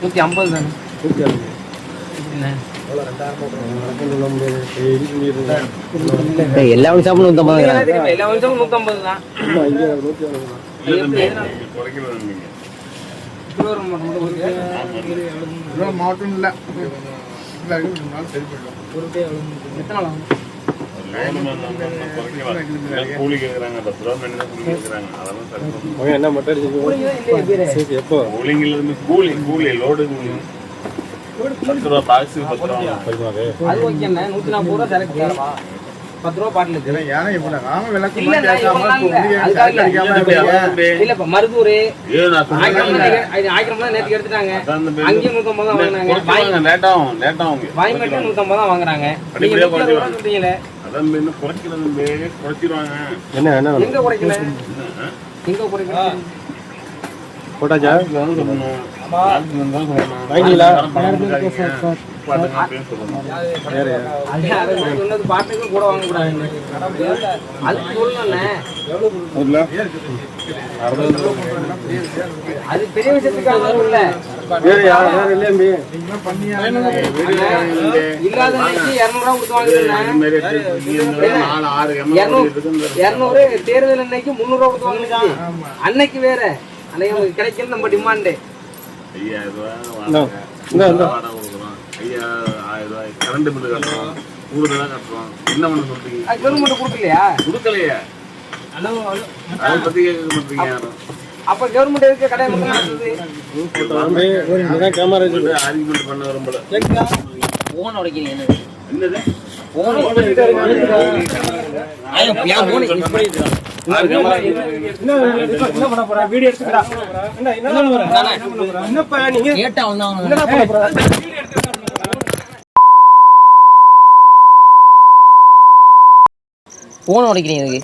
150 தானே. 150 எல்லா சாப்பிடும் 150 எல்லா வருஷமும் 150 தான். மாவட்டம் இல்ல எத்தனை நாள் ஆகும்? என்ன மட்டும் எப்போ அது ஓகேண்ணே. 140 ரூபா செலக்ட் 10 ரூபா பாட்டில் இருக்கு. இல்லப்பா மருதூர் ஆக்கிரமம் நேற்று எடுத்துட்டாங்க. அங்கேயும் 150 தான் வாங்கினாங்க. வாங்கிட்டு 150 தான் வாங்குறாங்க. என்ன எங்க குறைக்கல எங்க குறைக்கல போட்டாச்சா சொன்னது பாட்டுக்கு கூட வாங்க கூடாது. அது சொல்லணும்ண்ணே. அது பெரிய விஷயத்துக்காக இல்ல. இல்லாத 200 கொடுத்து வாங்குறேன். தேர்தல் அன்னைக்கு 300 ரூபா கொடுத்து வாங்கிருக்கான். அன்னைக்கு வேற அன்னைக்கு நமக்கு கிடைக்கல நம்ம டிமாண்டு 5000 ரூபாய் கரண்ட் பில்லு கட்டுறோம், கூடுதலா கட்டுறோம். என்ன பண்ண சொல்றீங்க? கவர்மெண்ட் கொடுக்கலையா? கொடுக்கலையா? அதை பத்தி கேட்க மாட்டீங்க யாரும். அப்ப கவர்மெண்ட் இருக்க கடை ஆர்குமெண்ட் பண்ண வரும்போது போன் உடைக்கிறீங்க என்னது போன் உடைக்கிறீங்க.